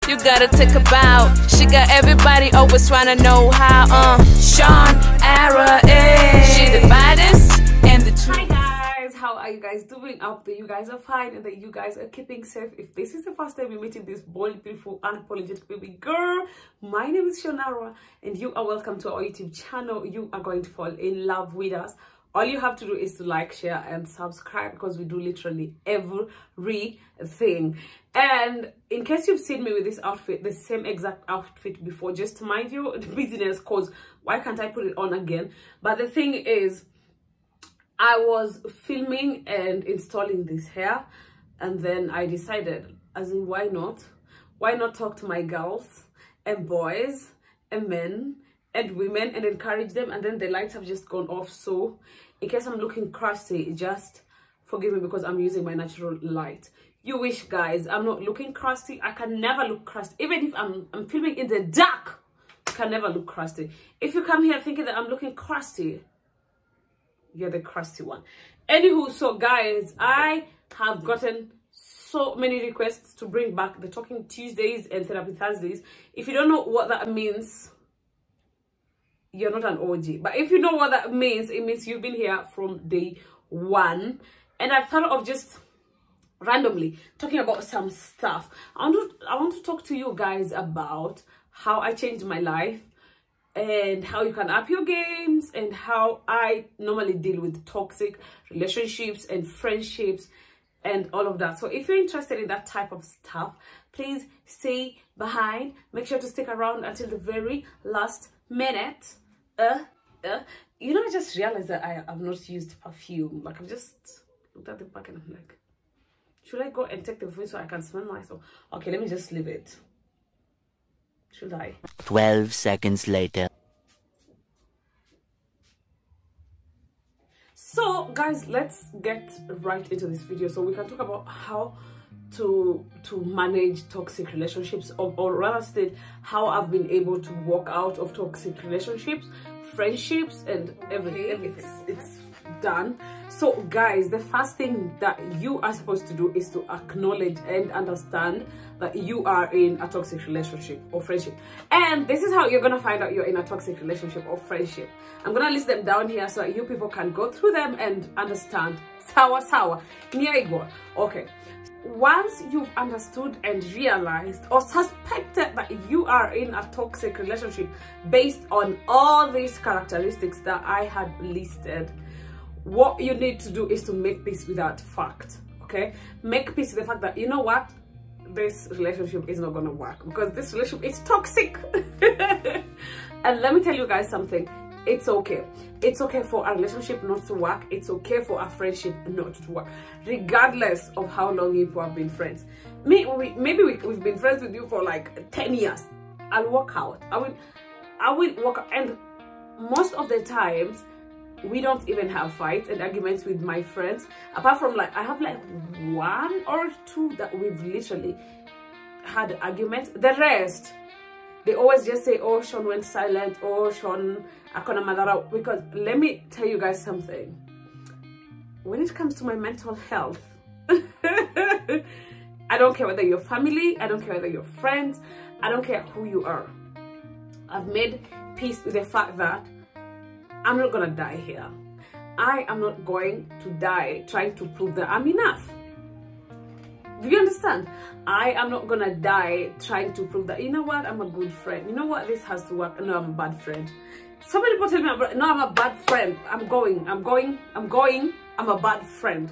You gotta take a bow. She got everybody always trying to know how. Shornarwa, she the baddest and the truth. Hi guys, how are you guys doing? I hope that you guys are fine and that you guys are keeping safe. If this is the first time you're meeting this bold, beautiful, unapologetic baby girl, my name is Shornarwa and you are welcome to our YouTube channel. You are going to fall in love with us. All you have to do is to like, share and subscribe because we do literally everything. And in case you've seen me with this outfit, the same exact outfit before, just mind your business because why can't I put it on again? But the thing is, I was filming and installing this hair and then I decided, as in why not talk to my girls and boys and men and women and encourage them, and then the lights have just gone off. So in case I'm looking crusty, just forgive me because I'm using my natural light. You wish, guys, I'm not looking crusty. I can never look crusty. Even if I'm filming in the dark, I can never look crusty. If you come here thinking that I'm looking crusty, you're the crusty one. Anywho, so guys, I have gotten so many requests to bring back the Talking Tuesdays and Therapy Thursdays. If you don't know what that means, you're not an OG. But if you know what that means, it means you've been here from day one. And I thought of just randomly talking about some stuff. I want to talk to you guys about how I changed my life and how you can up your games and how I normally deal with toxic relationships and friendships and all of that. So if you're interested in that type of stuff, please stay behind. Make sure to stick around until the very last minute. You know, I just realized that I have not used perfume. Like, I've just looked at the back and I'm like, should I go and take the voice so I can smell myself? Okay, let me just leave it. Should I? 12 seconds later. So guys, let's get right into this video so we can talk about how to manage toxic relationships, or rather state how I've been able to walk out of toxic relationships, friendships and everything. It's done. So guys, the first thing that you are supposed to do is to acknowledge and understand that you are in a toxic relationship or friendship. And this is how you're gonna find out you're in a toxic relationship or friendship. I'm gonna list them down here so that you people can go through them and understand. Sawa. Okay. Once you've understood and realized or suspected that you are in a toxic relationship based on all these characteristics that I had listed, what you need to do is to make peace with that fact. Okay, make peace with the fact that, you know what, this relationship is not gonna work because this relationship is toxic. And let me tell you guys something. It's okay. It's okay for a relationship not to work. It's okay for a friendship not to work, regardless of how long you have been friends. Maybe we've been friends with you for like 10 years. I'll walk out. I will walk out. And most of the times, we don't even have fights and arguments with my friends. Apart from, like, I have like one or two that we've literally had arguments. The rest, they always just say, oh, Sean went silent, oh, Sean akona madara. Because let me tell you guys something. When it comes to my mental health, I don't care whether you're family, I don't care whether you're friends, I don't care who you are. I've made peace with the fact that I'm not gonna die here. I am not going to die trying to prove that I'm enough. Do you understand? I am not gonna die trying to prove that, you know what, I'm a good friend. You know what, this has to work. No, I'm a bad friend. So many people tell me, no, I'm a bad friend. I'm a bad friend.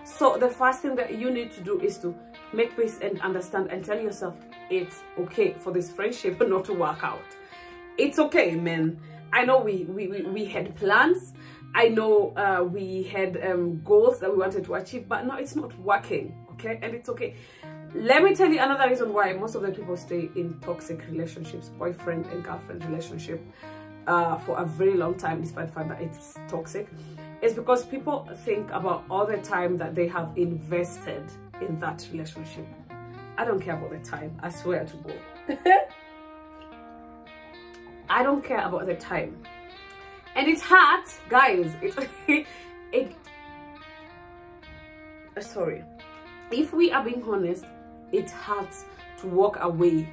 So the first thing that you need to do is to make peace and understand and tell yourself it's okay for this friendship not to work out. It's okay, man. I know we had plans. I know we had goals that we wanted to achieve, but no, it's not working, okay? And it's okay. Let me tell you another reason why most of the people stay in toxic relationships, boyfriend and girlfriend relationship, for a very long time, despite the fact that it's toxic. It's because people think about all the time that they have invested in that relationship. I don't care about the time, I swear to God. I don't care about the time. And it hurts, guys. Sorry. If we are being honest, it hurts to walk away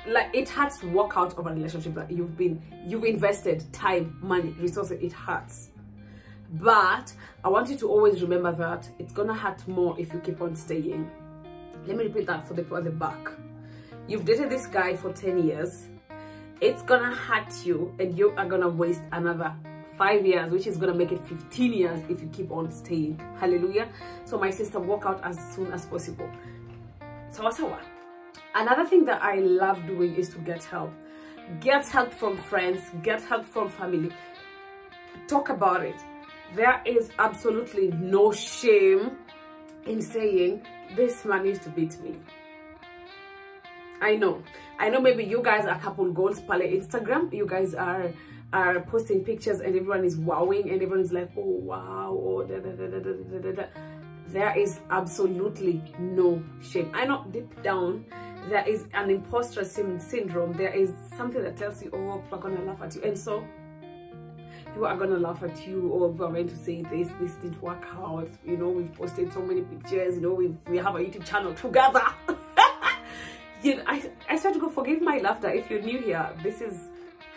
like, it hurts to walk out of a relationship that you've invested time, money, resources. It hurts. But I want you to always remember that it's gonna hurt more if you keep on staying. Let me repeat that for the people at the back. You've dated this guy for 10 years. It's gonna hurt you, and you are gonna waste another 5 years, which is gonna make it 15 years if you keep on staying. Hallelujah. So my sister, walk out as soon as possible. Sawa. Another thing that I love doing is to get help. Get help from friends, get help from family. Talk about it. There is absolutely no shame in saying, this man used to beat me. I know maybe you guys are couple goals on Instagram. You guys are posting pictures and everyone is wowing and everyone is like, oh wow, oh da, da, da, da, da, da, da. There is absolutely no shame. I know deep down there is an imposter syndrome. There is something that tells you, oh, people are gonna laugh at you, and so people are gonna laugh at you, or people are going to say this didn't work out. You know, we've posted so many pictures. You know, we have a YouTube channel together. You know, I swear to God, forgive my laughter. If you're new here, this is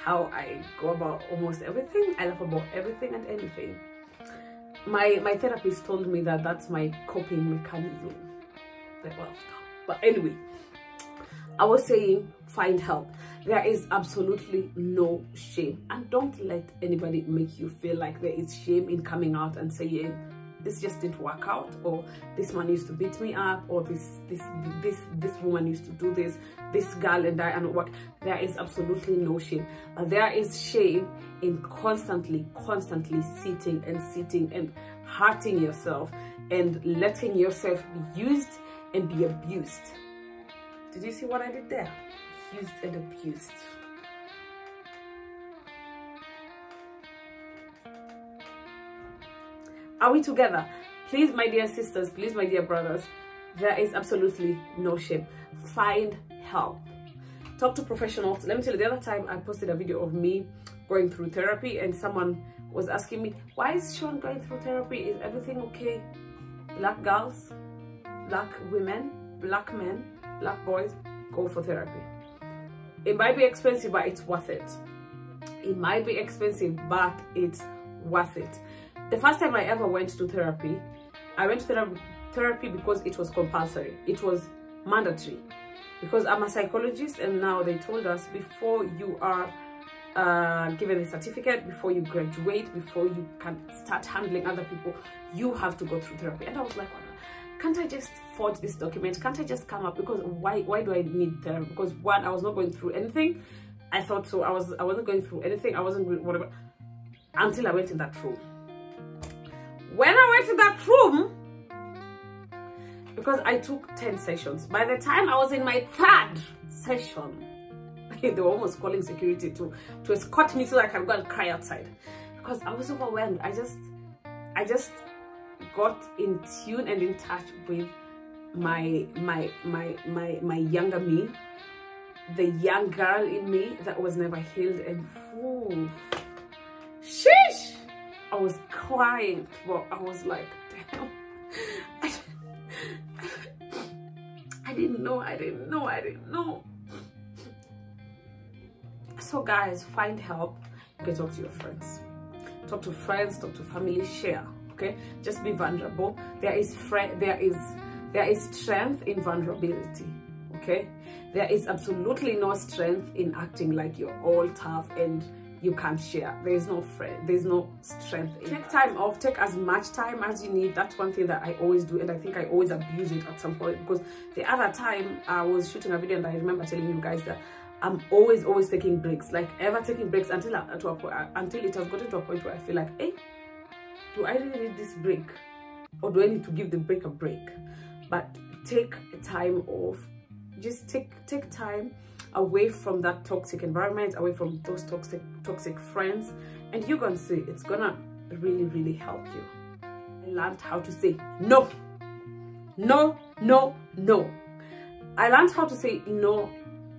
how I go about almost everything. I laugh about everything and anything. My therapist told me that that's my coping mechanism, the laughter. But anyway, I was saying, find help. There is absolutely no shame, and don't let anybody make you feel like there is shame in coming out and saying, this just didn't work out, or this man used to beat me up, or this woman used to do this girl and I and work. There is absolutely no shame. There is shame in constantly sitting and hurting yourself and letting yourself be used and be abused. Did you see what I did there? Used and abused. Are we together? Please, my dear sisters, please, my dear brothers, there is absolutely no shame. Find help. Talk to professionals. Let me tell you, the other time I posted a video of me going through therapy, and someone was asking me, why is Sean going through therapy? Is everything okay? Black girls, black women, black men, black boys, go for therapy. It might be expensive, but it's worth it. It might be expensive, but it's worth it. The first time I ever went to therapy, I went to therapy because it was compulsory. It was mandatory. Because I'm a psychologist, and now they told us, before you are given a certificate, before you graduate, before you can start handling other people, you have to go through therapy. And I was like, can't I just forge this document? Can't I just come up? Because why do I need therapy? Because one, I was not going through anything. I thought so. I wasn't going through anything. I wasn't doing whatever, until I went in that room. When I went to that room, because I took 10 sessions, by the time I was in my 3rd session, they were almost calling security to escort me so that I can go and cry outside, because I was overwhelmed. I just got in tune and in touch with my younger me, the young girl in me that was never healed, and ooh, sheesh, I was crying. Well, I was like, damn, I didn't know. So guys, find help. You can talk to your friends. Talk to friends, talk to family, share. Okay? Just be vulnerable. There is strength in vulnerability. Okay? There is absolutely no strength in acting like you're all tough and you can't share. There's no strength in take time off. Take as much time as you need. That's one thing that I always do, and I think I always abuse it at some point, because the other time I was shooting a video and I remember telling you guys that I'm always taking breaks, like ever taking breaks until it has gotten to a point where I feel like, hey, do I really need this break, or do I need to give the break a break? But take time off. Just take time away from that toxic environment, away from those toxic friends, and you're gonna see it's gonna really help you. I learned how to say no. I learned how to say no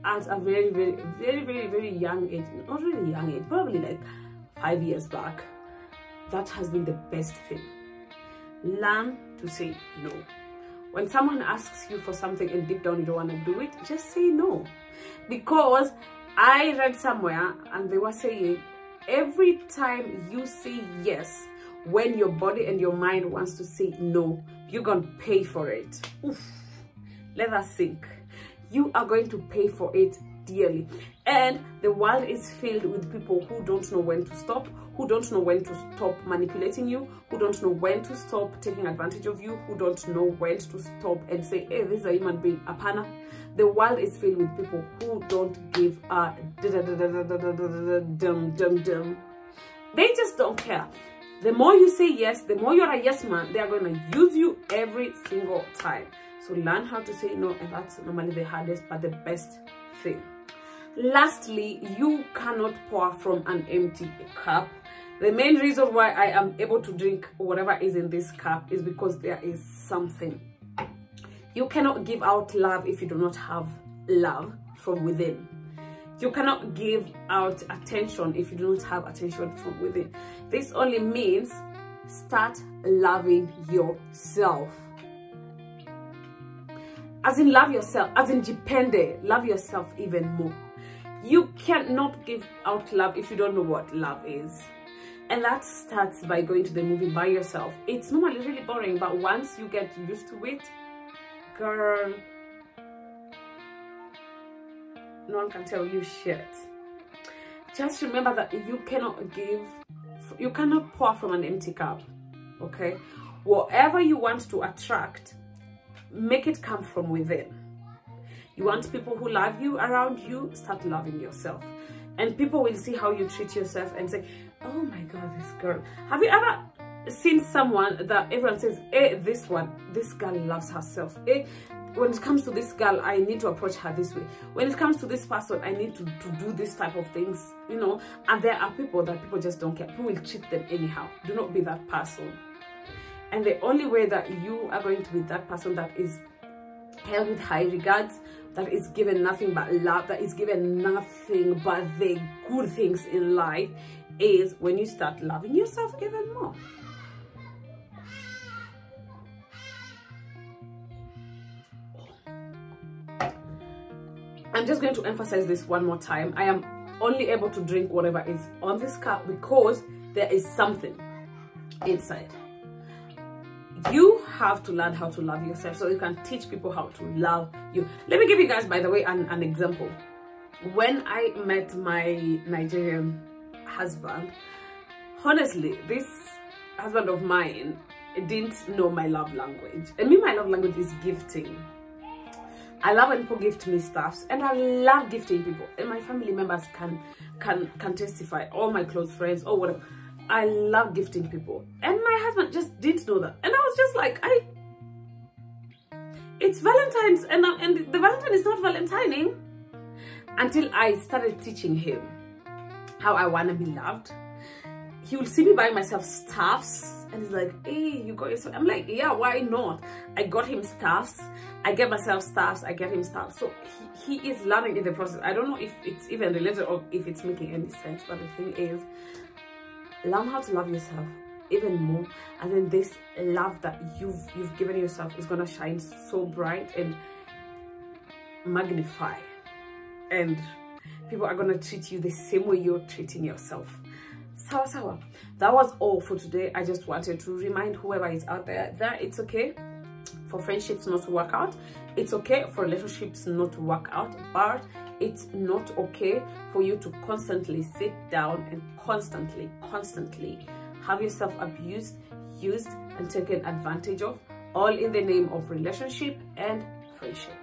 at a very young age. Not really young age, probably like 5 years back. That has been the best thing. Learn to say no. When someone asks you for something and deep down you don't want to do it, just say no. Because I read somewhere and they were saying, every time you say yes, when your body and your mind wants to say no, you're going to pay for it. Oof. Let that sink. You are going to pay for it dearly. And the world is filled with people who don't know when to stop, who don't know when to stop manipulating you, who don't know when to stop taking advantage of you, who don't know when to stop and say, hey, this is a human being, apana. The world is filled with people who don't give a dum. They just don't care. The more you say yes, the more you're a yes man, they are going to use you every single time. So learn how to say no, and that's normally the hardest but the best thing. Lastly, you cannot pour from an empty cup. The main reason why I am able to drink whatever is in this cup is because there is something. You cannot give out love if you do not have love from within. You cannot give out attention if you do not have attention from within. This only means start loving yourself. As in love yourself, as in depende, love yourself even more. You cannot give out love if you don't know what love is. And that starts by going to the movie by yourself. It's normally really boring, but once you get used to it, girl, no one can tell you shit. Just remember that you cannot pour from an empty cup, okay? Whatever you want to attract, make it come from within. You want people who love you around you, start loving yourself. And people will see how you treat yourself and say, oh my God, this girl. Have you ever seen someone that everyone says, hey, this girl loves herself. Hey, when it comes to this girl, I need to approach her this way. When it comes to this person, I need to do this type of things, you know. And there are people that people just don't care. People will treat them anyhow. Do not be that person. And the only way that you are going to be that person that is held with high regards, that is given nothing but love, that is given nothing but the good things in life, is when you start loving yourself even more. I'm just going to emphasize this one more time. I am only able to drink whatever is on this cup because there is something inside. You have to learn how to love yourself so you can teach people how to love you. Let me give you guys, by the way, an example. When I met my Nigerian husband, honestly, this husband of mine didn't know my love language. And me, my love language is gifting. I love when people gift me stuffs, and I love gifting people. And my family members can testify, all my close friends or whatever. I love gifting people, and my husband just didn't know that. And I was just like, it's Valentine's, and the Valentine is not Valentining, until I started teaching him how I want to be loved. He will see me buy myself stuffs, and he's like, hey, you got yourself. I'm like, yeah, why not? I got him stuffs, I get myself stuffs, I get him stuff. So he is learning in the process. I don't know if it's even related or if it's making any sense, but the thing is, learn how to love yourself even more, and then this love that you've given yourself is gonna shine so bright and magnify, and people are gonna treat you the same way you're treating yourself. Sawa. That was all for today. I just wanted to remind whoever is out there that it's okay for friendships not to work out. It's okay for relationships not to work out, but it's not okay for you to constantly sit down and constantly have yourself abused, used, and taken advantage of, all in the name of relationship and friendship.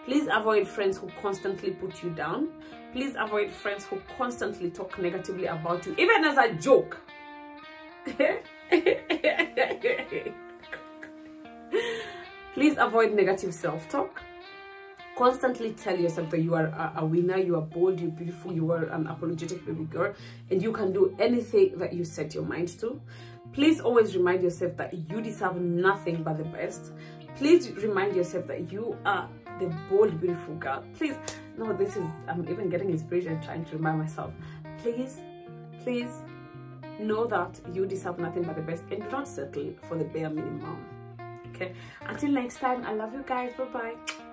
Please avoid friends who constantly put you down. Please avoid friends who constantly talk negatively about you, even as a joke. Please avoid negative self-talk. Constantly tell yourself that you are a winner, you are bold, you're beautiful, you are an apologetic baby girl, and you can do anything that you set your mind to. Please always remind yourself that you deserve nothing but the best. Please remind yourself that you are the bold, beautiful girl. Please, no, I'm even getting inspiration trying to remind myself. Please know that you deserve nothing but the best, and do not settle for the bare minimum. Okay, until next time, I love you guys. Bye bye.